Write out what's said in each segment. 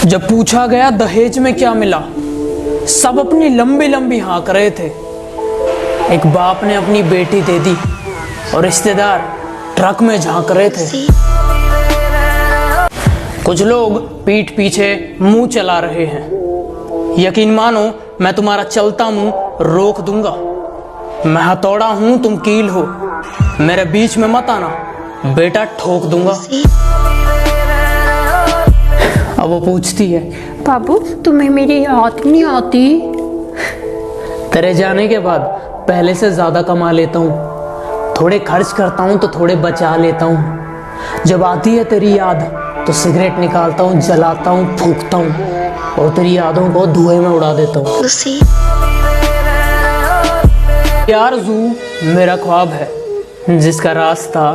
जब पूछा गया दहेज में क्या मिला, सब अपनी लंबी लंबी हाँक रहे थे। एक बाप ने अपनी बेटी दे दी और रिश्तेदार ट्रक में झांक रहे थे। कुछ लोग पीठ पीछे मुंह चला रहे हैं। यकीन मानो मैं तुम्हारा चलता मुंह रोक दूंगा। मैं हथौड़ा हूं, तुम कील हो, मेरे बीच में मत आना, बेटा ठोक दूंगा। अब वो पूछती है, बाबू तुम्हें मेरी याद नहीं आती? तेरे जाने के बाद पहले से ज्यादा कमा लेता हूँ, थोड़े खर्च करता हूँ तो थोड़े बचा लेता हूँ। जब आती है तेरी याद तो सिगरेट निकालता हूँ, जलाता हूँ, फूंकता हूँ और तेरी यादों को धुएं में उड़ा देता हूँ। प्यार जू मेरा ख्वाब है जिसका रास्ता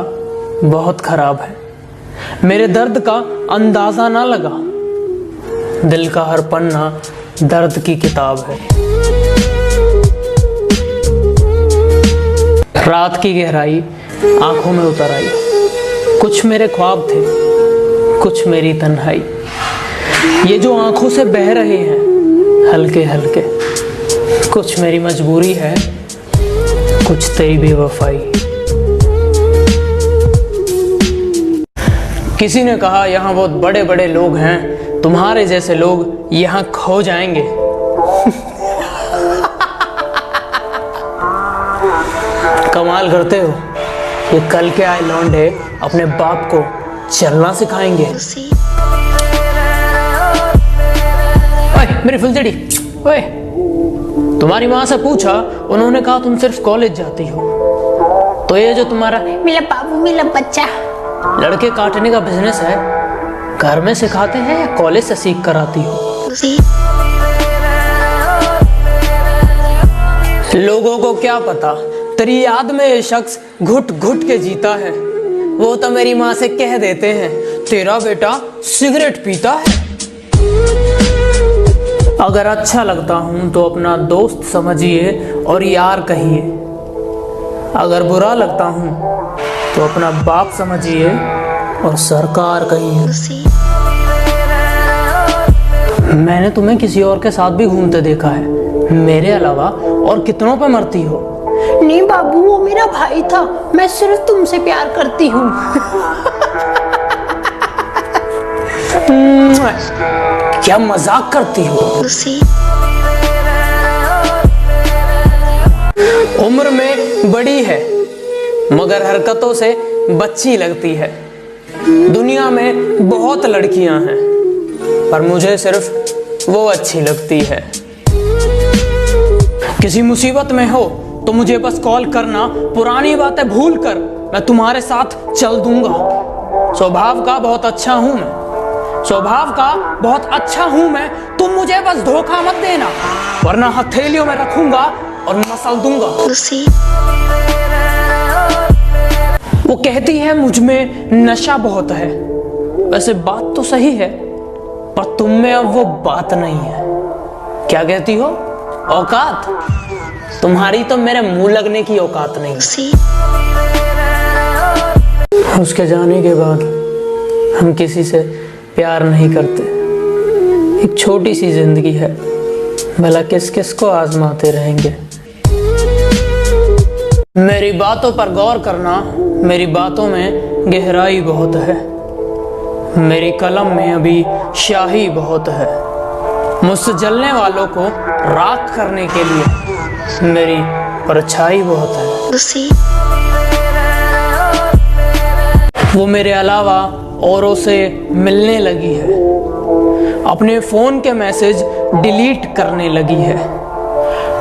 बहुत खराब है। मेरे दर्द का अंदाजा ना लगा, दिल का हर पन्ना दर्द की किताब है। रात की गहराई आंखों में उतर आई, कुछ मेरे ख्वाब थे, कुछ मेरी तन्हाई। ये जो आंखों से बह रहे हैं हल्के हल्के, कुछ मेरी मजबूरी है, कुछ तेरी बेवफाई। किसी ने कहा यहाँ बहुत बड़े बड़े लोग हैं, तुम्हारे जैसे लोग यहाँ खो जाएंगे। कमाल करते हो, ये कल के आए लौंडे अपने बाप को चलना सिखाएंगे। ओए मेरी फुलझड़ी, ओए तुम्हारी माँ से पूछा, उन्होंने कहा तुम सिर्फ कॉलेज जाती हो, तो ये जो तुम्हारा मेरा बाबू मेरा बच्चा लड़के काटने का बिजनेस है, घर में सिखाते हैं या कॉलेज से सीख कर आती हो? लोगों को क्या पता तेरी याद में ये शख्स घुट घुट के जीता है। वो तो मेरी माँ से कह देते हैं तेरा बेटा सिगरेट पीता है। अगर अच्छा लगता हूं तो अपना दोस्त समझिए और यार कहिए, अगर बुरा लगता हूं तो अपना बाप समझिए और सरकार कहिए। मैंने तुम्हें किसी और के साथ भी घूमते देखा है, मेरे अलावा और कितनों पे मरती हो। नहीं बाबू, वो मेरा भाई था, मैं सिर्फ तुमसे प्यार करती हूँ। क्या मजाक करती हो? उम्र में बड़ी है मगर हरकतों से बच्ची लगती है। दुनिया में बहुत लड़कियां हैं पर मुझे सिर्फ वो अच्छी लगती है। किसी मुसीबत में हो तो मुझे बस कॉल करना, पुरानी बातें भूल कर मैं तुम्हारे साथ चल दूंगा। स्वभाव का बहुत अच्छा हूं मैं, स्वभाव का बहुत अच्छा हूं मैं, तुम मुझे बस धोखा मत देना वरना हथेलियों में रखूंगा और मसल दूंगा। वो कहती है मुझ में नशा बहुत है, वैसे बात तो सही है पर तुम में अब वो बात नहीं है। क्या कहती हो? औकात? तुम्हारी तो मेरे मुंह लगने की औकात नहीं। उसके जाने के बाद हम किसी से प्यार नहीं करते। एक छोटी सी जिंदगी है, भला किस किस को आजमाते रहेंगे। मेरी बातों पर गौर करना, मेरी बातों में गहराई बहुत है, मेरी कलम में अभी स्याही बहुत है। मुझसे जलने वालों को राख करने के लिए मेरी परछाई बहुत है। वो मेरे अलावा औरों से मिलने लगी है, अपने फोन के मैसेज डिलीट करने लगी है।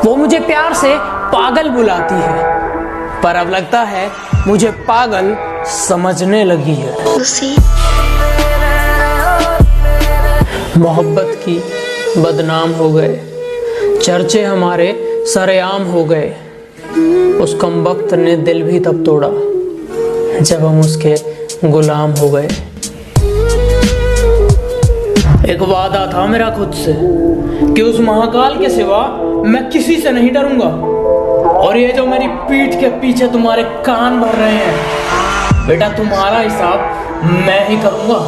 वो मुझे प्यार से पागल बुलाती है पर अब लगता है मुझे पागल समझने लगी है। मोहब्बत की बदनाम हो गए, चर्चे हमारे सरेआम हो गए। उस कमबख्त ने दिल भी तब तोड़ा जब हम उसके गुलाम हो गए। एक वादा था मेरा खुद से कि उस महाकाल के सिवा मैं किसी से नहीं डरूंगा, और ये जो मेरी पीठ के पीछे तुम्हारे कान भर रहे हैं, बेटा तुम्हारा हिसाब मैं ही करूंगा।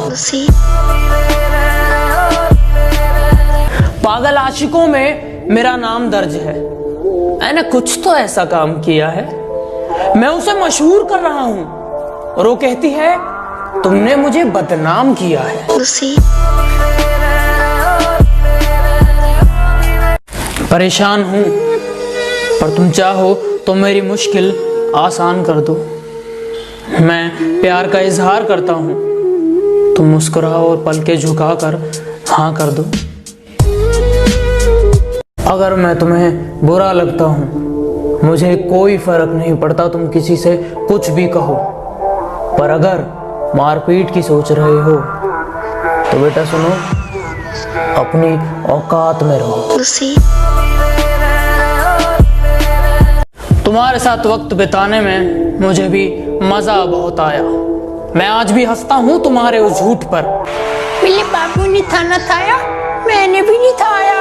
पागल आशिकों में मेरा नाम दर्ज है। मैंने कुछ तो ऐसा काम किया है, मैं उसे मशहूर कर रहा हूं और वो कहती है तुमने मुझे बदनाम किया है। परेशान हूं, पर तुम चाहो तो मेरी मुश्किल आसान कर दो। मैं प्यार का इजहार करता हूं, तुम मुस्कुराओ और पलके झुकाकर हाँ कर दो। अगर मैं तुम्हें बुरा लगता हूं, मुझे कोई फर्क नहीं पड़ता, तुम किसी से कुछ भी कहो। पर अगर मारपीट की सोच रहे हो तो बेटा सुनो, अपनी औकात में रहो। तुम्हारे साथ वक्त बिताने में मुझे भी मजा बहुत आया। मैं आज भी हंसता हूँ तुम्हारे उस झूठ पर। मेरे बाबू ने थाना थाया, मैंने भी नहीं थाया।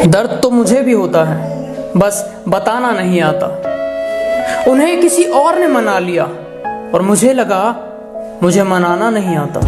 दर्द तो मुझे भी होता है, बस बताना नहीं आता। उन्हें किसी और ने मना लिया और मुझे लगा मुझे मनाना नहीं आता।